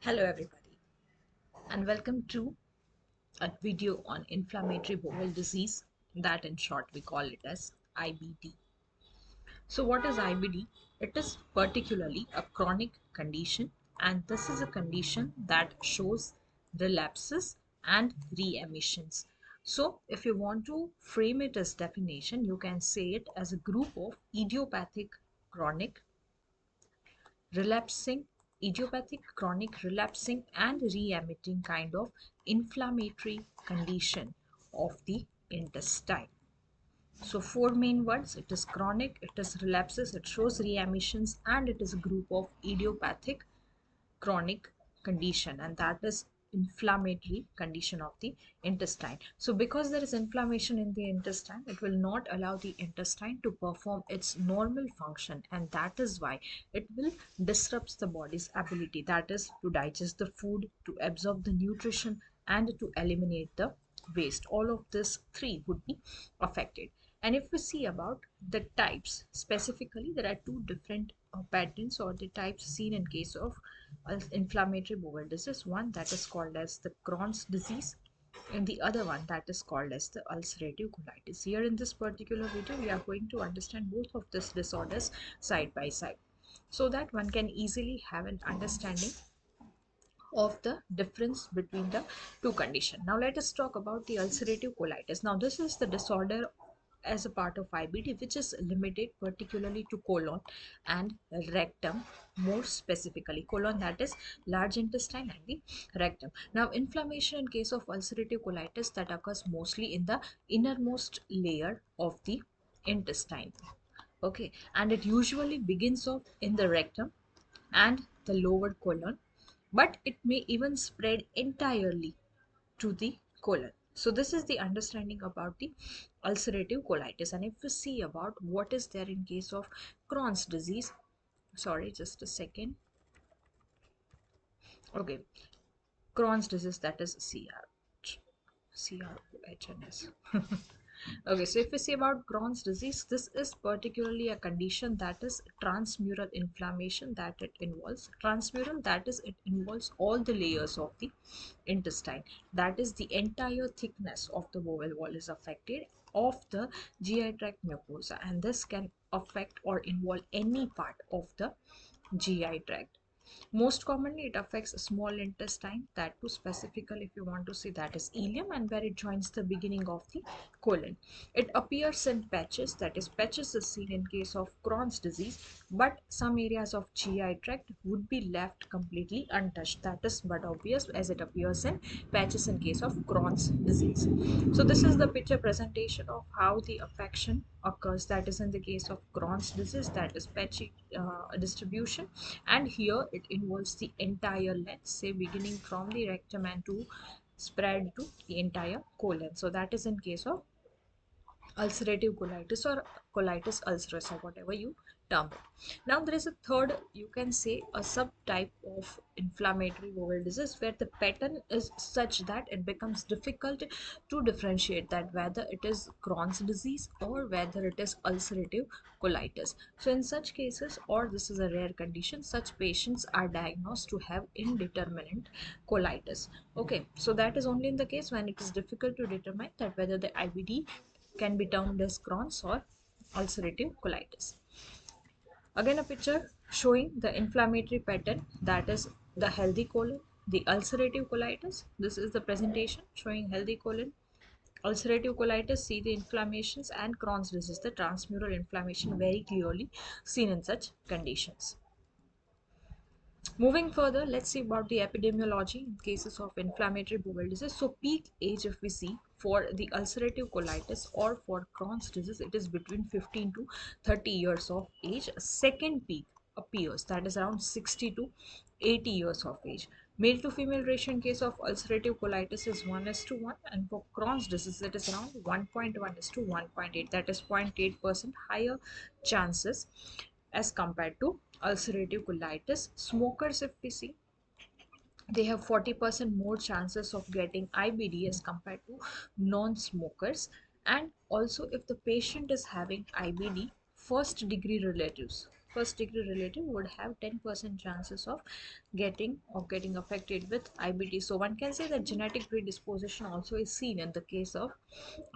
Hello everybody and welcome to a video on inflammatory bowel disease, that in short we call it as IBD. So what is IBD? It is particularly a chronic condition, and this is a condition that shows relapses and reemissions. So if you want to frame it as definition, you can say it as a group of idiopathic, chronic, relapsing, idiopathic, chronic, relapsing, and re-emitting kind of inflammatory condition of the intestine. So four main words: it is chronic, it is relapses, it shows re-emissions, and it is a group of idiopathic, chronic condition, and that is inflammatory condition of the intestine. So because there is inflammation in the intestine, it will not allow the intestine to perform its normal function, and that is why it will disrupts the body's ability, that is to digest the food, to absorb the nutrition, and to eliminate the waste. All of this three would be affected. And if we see about the types specifically, there are two different patterns or the types seen in case of inflammatory bowel disease. One that is called as the Crohn's disease, and the other one that is called as the ulcerative colitis. Here in this particular video, we are going to understand both of these disorders side by side, so that one can easily have an understanding of the difference between the two conditions. Now let us talk about the ulcerative colitis. Now this is the disorder as a part of IBD which is limited particularly to colon and rectum, more specifically colon, that is large intestine, and the rectum. Now inflammation in case of ulcerative colitis that occurs mostly in the innermost layer of the intestine. Okay, and it usually begins off in the rectum and the lower colon, but it may even spread entirely to the colon. So this is the understanding about the ulcerative colitis. And if we see about what is there in case of Crohn's disease, sorry, just a second. Okay, Crohn's disease, that is CROHNS. Okay, so if we say about Crohn's disease, this is particularly a condition that is transmural inflammation that it involves. Transmural, that is, it involves all the layers of the intestine. That is, the entire thickness of the bowel wall is affected, of the GI tract mucosa, and this can affect or involve any part of the GI tract. Most commonly, it affects small intestine, that too specifically if you want to see, that is ileum, and where it joins the beginning of the colon. It appears in patches, that is patches is seen in case of Crohn's disease, but some areas of GI tract would be left completely untouched. That is but obvious as it appears in patches in case of Crohn's disease. So this is the picture presentation of how the affection occurs, that is in the case of Crohn's disease, that is patchy distribution, and here it involves the entire length, say beginning from the rectum and to spread to the entire colon. So that is in case of ulcerative colitis or colitis ulcerosa, whatever you term it. Now there is a third, you can say, a subtype of inflammatory bowel disease where the pattern is such that it becomes difficult to differentiate that whether it is Crohn's disease or whether it is ulcerative colitis. So in such cases, or this is a rare condition, such patients are diagnosed to have indeterminate colitis. Okay, so that is only in the case when it is difficult to determine that whether the IBD can be termed as Crohn's or ulcerative colitis. Again, a picture showing the inflammatory pattern, that is the healthy colon, the ulcerative colitis. This is the presentation showing healthy colon, ulcerative colitis, see the inflammations, and Crohn's disease, the transmural inflammation very clearly seen in such conditions. Moving further, let's see about the epidemiology in cases of inflammatory bowel disease. So peak age, if we see for the ulcerative colitis or for Crohn's disease, it is between 15 to 30 years of age. Second peak appears, that is around 60 to 80 years of age. Male to female ratio in case of ulcerative colitis is 1:1, and for Crohn's disease it is around 1.1:1.8, that is 0.8% higher chances as compared to ulcerative colitis. Smokers, if we see, they have 40% more chances of getting IBD as compared to non-smokers. And also, if the patient is having IBD, first degree relatives, first degree relative would have 10% chances of getting affected with IBD. So one can say that genetic predisposition also is seen in the case of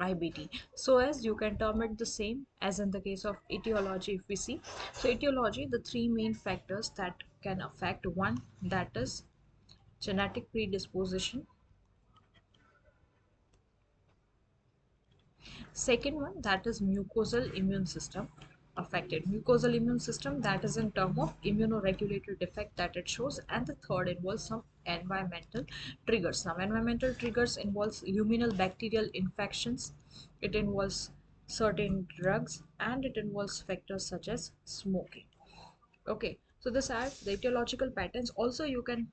IBD. So as you can term it the same as in the case of etiology if we see. So etiology, the three main factors that can affect: one, that is genetic predisposition; second one, that is mucosal immune system affected. Mucosal immune system, that is in term of immunoregulator defect that it shows. And the third involves some environmental triggers. Now environmental triggers involves luminal bacterial infections, it involves certain drugs, and it involves factors such as smoking. Okay, so this are the etiological patterns. Also you can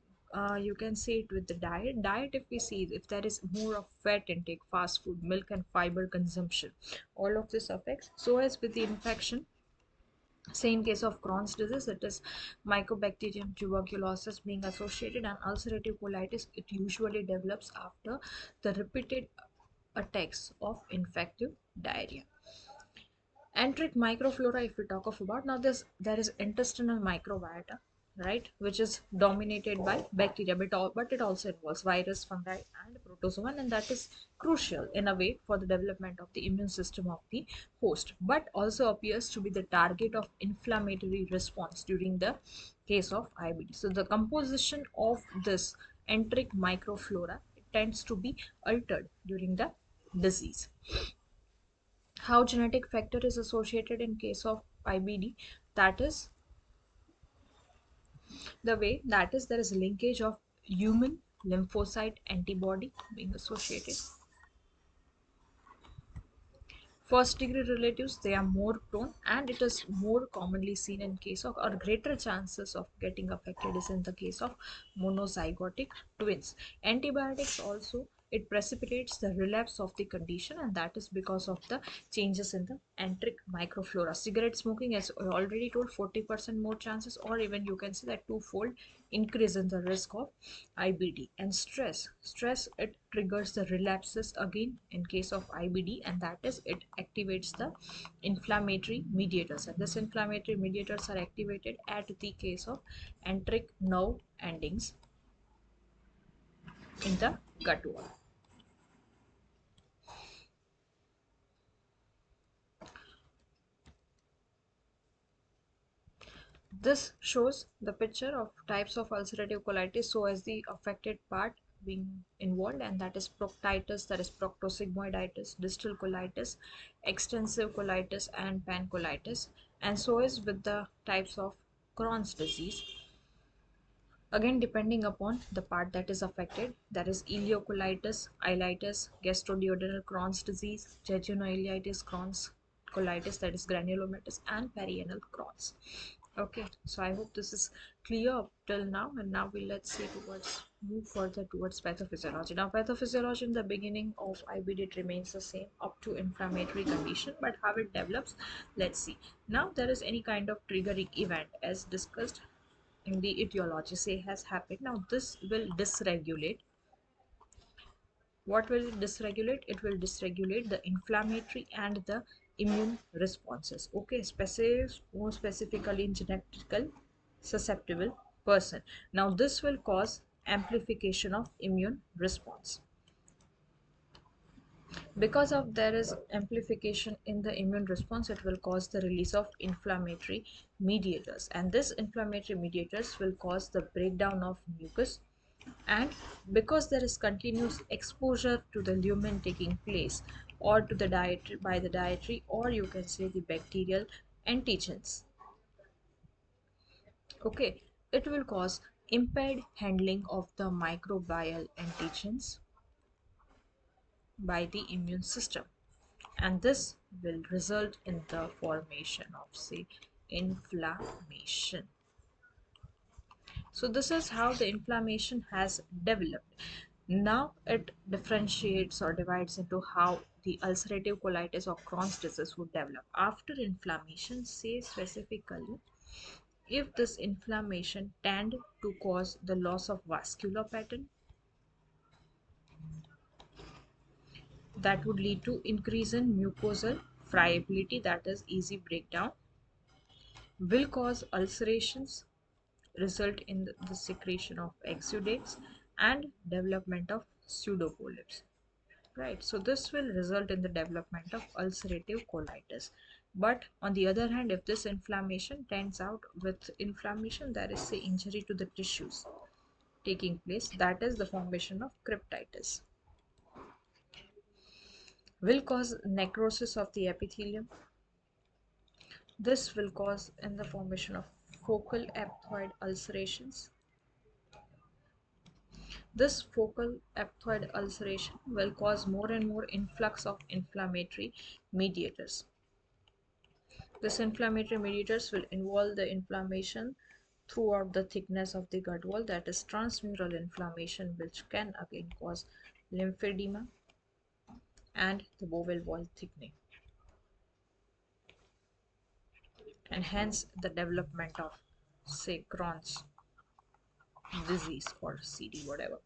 see it with the diet. If we see, if there is more of fat intake, fast food, milk and fiber consumption, all of this affects. So as with the infection, say in case of Crohn's disease, it is Mycobacterium tuberculosis being associated, and ulcerative colitis, it usually develops after the repeated attacks of infective diarrhea. Enteric microflora, if we talk of about, now this there is intestinal microbiota, right, which is dominated by bacteria, but it also involves virus, fungi and protozoan, and that is crucial in a way for the development of the immune system of the host, but also appears to be the target of inflammatory response during the case of IBD. So the composition of this enteric microflora tends to be altered during the disease. How genetic factor is associated in case of IBD, that is the way, that is there is a linkage of human lymphocyte antibody being associated. First degree relatives, they are more prone, and it is more commonly seen in case of, or greater chances of getting affected is in the case of monozygotic twins. Antibiotics also, it precipitates the relapse of the condition, and that is because of the changes in the enteric microflora. Cigarette smoking, as I already told, 40% more chances, or even you can say that twofold increase in the risk of IBD. And stress, it triggers the relapses again in case of IBD, and that is it activates the inflammatory mediators, and this inflammatory mediators are activated at the case of enteric nerve endings in the gut wall. This shows the picture of types of ulcerative colitis, so as the affected part being involved, and that is proctitis, that is proctosigmoiditis, distal colitis, extensive colitis and pancolitis. And so is with the types of Crohn's disease. Again, depending upon the part that is affected, that is ileocolitis, ileitis, gastroduodenal Crohn's disease, jejunoileitis, Crohn's colitis, that is granulomatous, and perianal Crohn's. Okay, so I hope this is clear up till now, and now let's see towards move further towards pathophysiology. Now, pathophysiology in the beginning of IBD, it remains the same up to inflammatory condition, but how it develops, let's see. Now, there is any kind of triggering event as discussed in the etiology, say has happened. Now, this will dysregulate. What will it dysregulate? It will dysregulate the inflammatory and the immune responses. Okay, more specifically in genetical susceptible person. Now this will cause amplification of immune response. Because of there is amplification in the immune response, it will cause the release of inflammatory mediators, and this inflammatory mediators will cause the breakdown of mucus. And because there is continuous exposure to the lumen taking place, or to the dietary, by the dietary, or you can say the bacterial antigens, okay, it will cause impaired handling of the microbial antigens by the immune system, and this will result in the formation of, say, inflammation. So this is how the inflammation has developed. Now it differentiates or divides into how the ulcerative colitis or Crohn's disease would develop after inflammation. Say specifically, if this inflammation tend to cause the loss of vascular pattern, that would lead to increase in mucosal friability, that is easy breakdown. will cause ulcerations, result in the secretion of exudates and development of pseudopolyps. Right, so this will result in the development of ulcerative colitis. But on the other hand, if this inflammation tends out with inflammation, there is say injury to the tissues taking place, that is the formation of cryptitis. Will cause necrosis of the epithelium. This will cause in the formation of focal epithoid ulcerations. This focal epithoid ulceration will cause more and more influx of inflammatory mediators. This inflammatory mediators will involve the inflammation throughout the thickness of the gut wall, that is transmural inflammation, which can again cause lymphedema and the bowel wall thickening, and hence the development of say Crohn's disease or CD, whatever.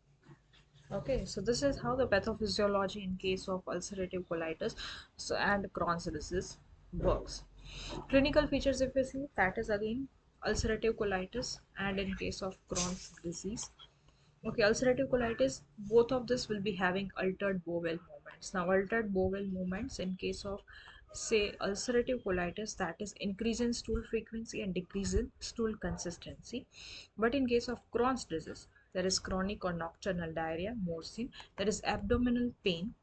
Okay, so this is how the pathophysiology in case of ulcerative colitis and Crohn's disease works. Clinical features, if you see, that is again ulcerative colitis and in case of Crohn's disease. Okay, ulcerative colitis, both of this will be having altered bowel movements. Now, altered bowel movements in case of say ulcerative colitis, that is increase in stool frequency and decrease in stool consistency. But in case of Crohn's disease, there is chronic or nocturnal diarrhea, more seen. There is abdominal pain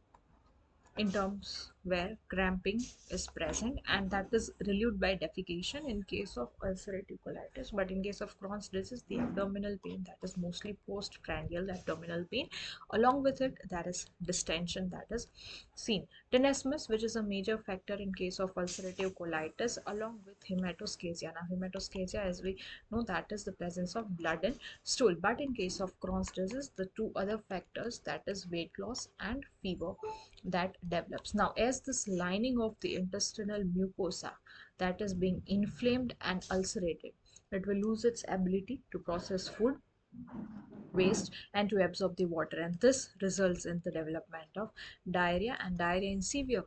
in terms where cramping is present, and that is relieved by defecation in case of ulcerative colitis. But in case of Crohn's disease, the abdominal pain, that is mostly postprandial abdominal pain, along with it there is distension that is seen. Tenesmus, which is a major factor in case of ulcerative colitis, along with hematoscasia. Now hematoscasia, as we know, that is the presence of blood in stool. But in case of Crohn's disease, the two other factors, that is weight loss and fever, that develops. Now, as this lining of the intestinal mucosa that is being inflamed and ulcerated, it will lose its ability to process food waste and to absorb the water, and this results in the development of diarrhea, and diarrhea in severe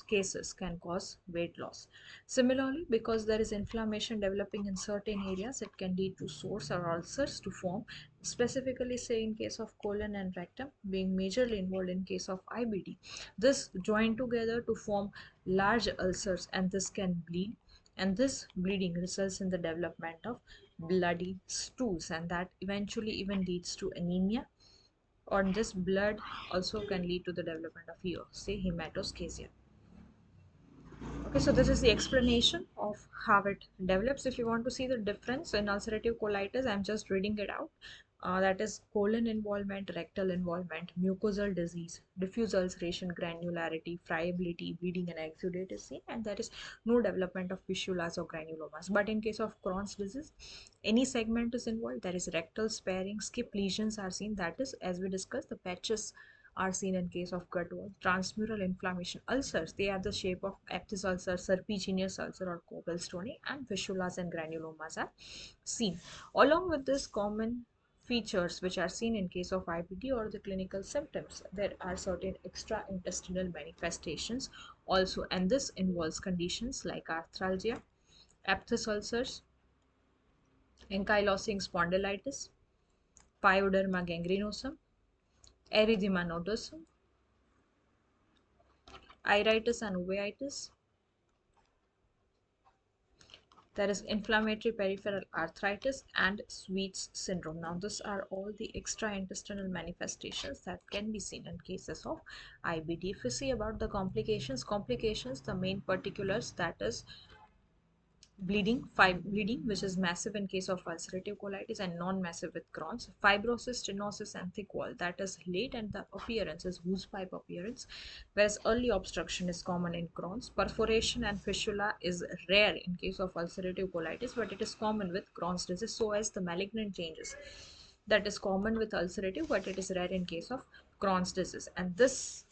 cases can cause weight loss. Similarly, because there is inflammation developing in certain areas, it can lead to sores or ulcers to form, specifically say in case of colon and rectum being majorly involved in case of IBD. This join together to form large ulcers, and this can bleed, and this bleeding results in the development of bloody stools, and that eventually even leads to anemia, or this blood also can lead to the development of fever, say hematoscasia. Okay, so this is the explanation of how it develops. If you want to see the difference in ulcerative colitis, I'm just reading it out. That is colon involvement, rectal involvement, mucosal disease, diffuse ulceration, granularity, friability, bleeding and exudate is seen, and there is no development of fistulas or granulomas. But in case of Crohn's disease, any segment is involved. There is rectal sparing, skip lesions are seen. That is, as we discussed, the patches are seen in case of gut wall. Transmural inflammation, ulcers, they are the shape of Aptis ulcer, serpiginous ulcer or cobblestone, and fistulas and granulomas are seen. Along with this common features which are seen in case of IBD or the clinical symptoms, there are certain extra intestinal manifestations also, and this involves conditions like arthralgia, Aptis ulcers, ankylosing spondylitis, pyoderma gangrenosum, erythema nodosum, iritis and uveitis. There is inflammatory peripheral arthritis and Sweets syndrome. Now, these are all the extra intestinal manifestations that can be seen in cases of IBD. If we see about the complications, the main particulars, that is bleeding, which is massive in case of ulcerative colitis and non-massive with Crohn's. Fibrosis, stenosis, and thick wall, that is late, and the appearance is hose pipe appearance, whereas early obstruction is common in Crohn's. Perforation and fistula is rare in case of ulcerative colitis, but it is common with Crohn's disease. So as the malignant changes, that is common with ulcerative, but it is rare in case of Crohn's disease. And this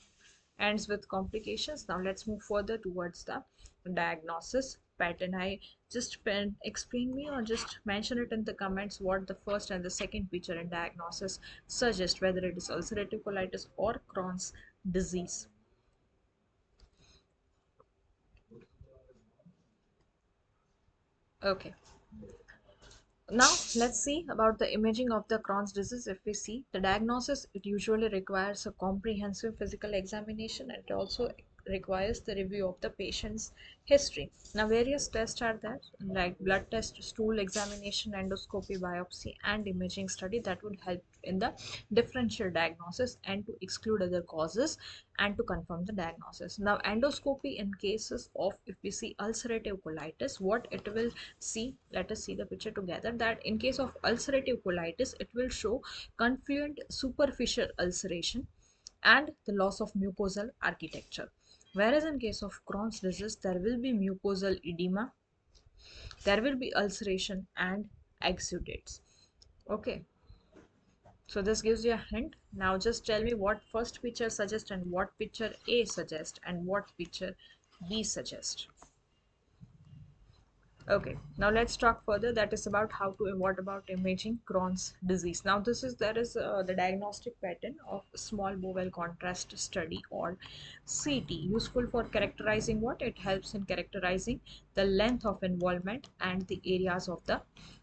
ends with complications. Now let's move further towards the diagnosis pattern. I just explain me or just mention it in the comments what the first and the second feature in diagnosis suggest, whether it is ulcerative colitis or Crohn's disease. Okay. Now let's see about the imaging of the Crohn's disease. If we see the diagnosis, it usually requires a comprehensive physical examination, and it also requires the review of the patient's history. Now various tests are there like blood test, stool examination, endoscopy, biopsy, and imaging study that would help in the differential diagnosis and to exclude other causes and to confirm the diagnosis. Now endoscopy in cases of, if we see ulcerative colitis, what it will see, let us see the picture together, that in case of ulcerative colitis it will show confluent superficial ulceration and the loss of mucosal architecture, whereas in case of Crohn's disease there will be mucosal edema, there will be ulceration and exudates. Okay, so this gives you a hint. Now just tell me what first picture suggests and what picture A suggests and what picture B suggests. Okay, now let's talk further. That is about how to, what about imaging Crohn's disease. Now this is, there is the diagnostic pattern of small bowel contrast study or CT, useful for characterizing what? It helps in characterizing the length of involvement and the areas of the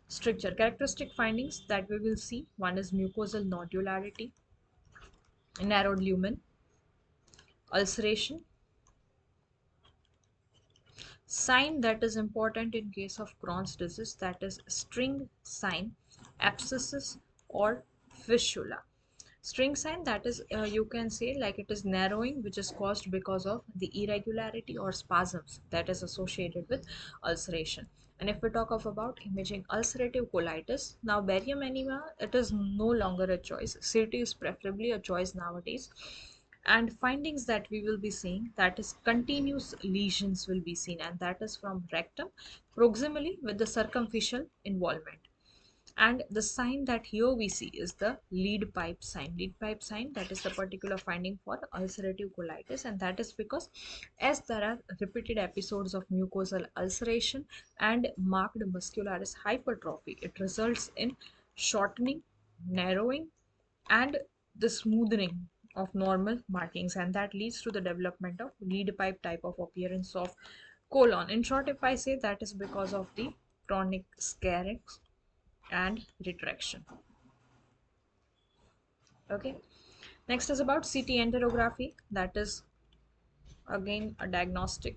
stricture. Characteristic findings that we will see, one is mucosal nodularity, narrowed lumen, ulceration. Sign that is important in case of Crohn's disease, that is string sign, abscesses or fistula. String sign, that is you can say like it is narrowing which is caused because of the irregularity or spasms that is associated with ulceration. And if we talk of about imaging ulcerative colitis, now barium enema, it is no longer a choice. CT is preferably a choice nowadays. And findings that we will be seeing, that is continuous lesions will be seen, and that is from rectum proximally with the circumficial involvement. And the sign that here we see is the lead pipe sign. Lead pipe sign, that is the particular finding for ulcerative colitis, and that is because as there are repeated episodes of mucosal ulceration and marked muscularis hypertrophy, it results in shortening, narrowing, and the smoothing of normal markings, and that leads to the development of lead pipe type of appearance of colon. In short, if I say, that is because of the chronic scarring and retraction. Okay, next is about CT enterography, that is again a diagnostic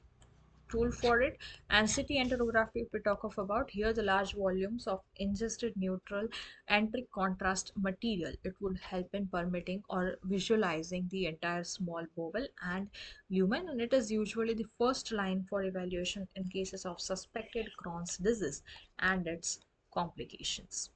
tool for it. And CT enterography, if we talk of about here, the large volumes of ingested neutral enteric contrast material, it would help in permitting or visualizing the entire small bowel and lumen, and it is usually the first line for evaluation in cases of suspected Crohn's disease and its complications.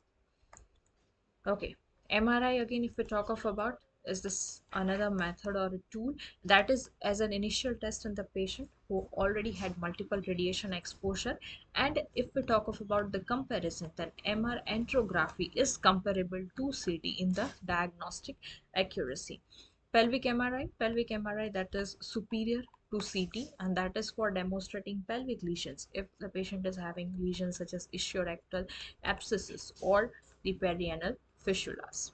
Okay, MRI again, if we talk of about, is this another method or a tool that is as an initial test in the patient who already had multiple radiation exposure. And if we talk of about the comparison, then MR enterography is comparable to CT in the diagnostic accuracy. Pelvic MRI, that is superior to CT, and that is for demonstrating pelvic lesions if the patient is having lesions such as ischiorectal abscesses or the perianal fissulas.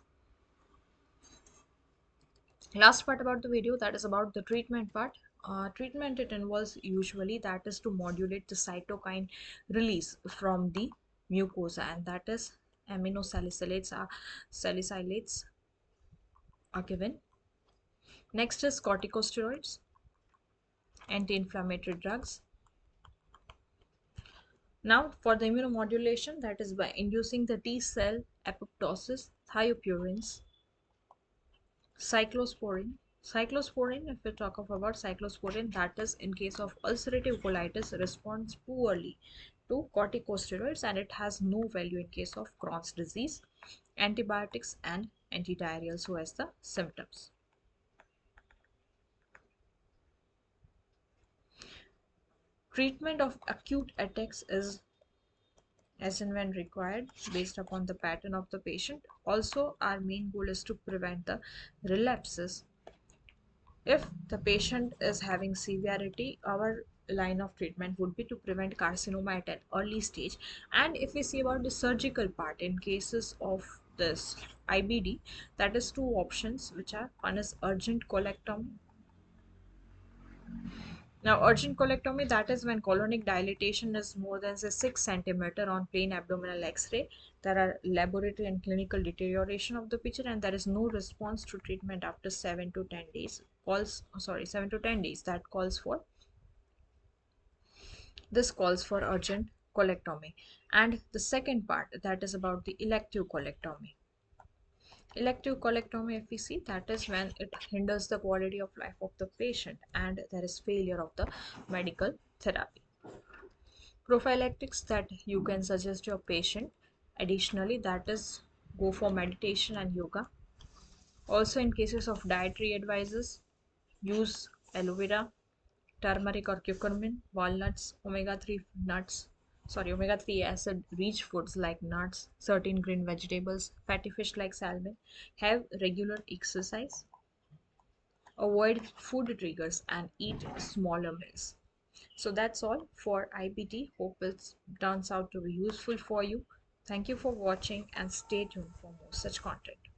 Last part about the video, that is about the treatment part. Treatment, it involves usually that is to modulate the cytokine release from the mucosa, and that is salicylates are given. Next is corticosteroids, anti-inflammatory drugs. Now for the immunomodulation, that is by inducing the T cell apoptosis, thiopurines, cyclosporin. Cyclosporin, if we talk of about cyclosporin, that is in case of ulcerative colitis responds poorly to corticosteroids, and it has no value in case of Crohn's disease. Antibiotics and antidiarrheals who has the symptoms. Treatment of acute attacks is as and when required based upon the pattern of the patient. Also, our main goal is to prevent the relapses. If the patient is having severity, our line of treatment would be to prevent carcinoma at an early stage. And if we see about the surgical part in cases of this IBD, that is two options which are, one is urgent colectomy Now, urgent colectomy, that is when colonic dilatation is more than say 6 centimeter on plain abdominal X-ray. There are laboratory and clinical deterioration of the picture, and there is no response to treatment after 7 to 10 days. 7 to 10 days. This calls for urgent colectomy. And the second part, that is about the elective colectomy. Elective colectomy, if we see, that is when it hinders the quality of life of the patient and there is failure of the medical therapy. Prophylactics that you can suggest your patient additionally, that is go for meditation and yoga. Also, in cases of dietary advices, use aloe vera, turmeric or curcumin, walnuts, omega 3 acid rich foods like nuts, certain green vegetables, fatty fish like salmon. Have regular exercise, avoid food triggers, and eat smaller meals. So that's all for IBT. Hope it turns out to be useful for you. Thank you for watching and stay tuned for more such content.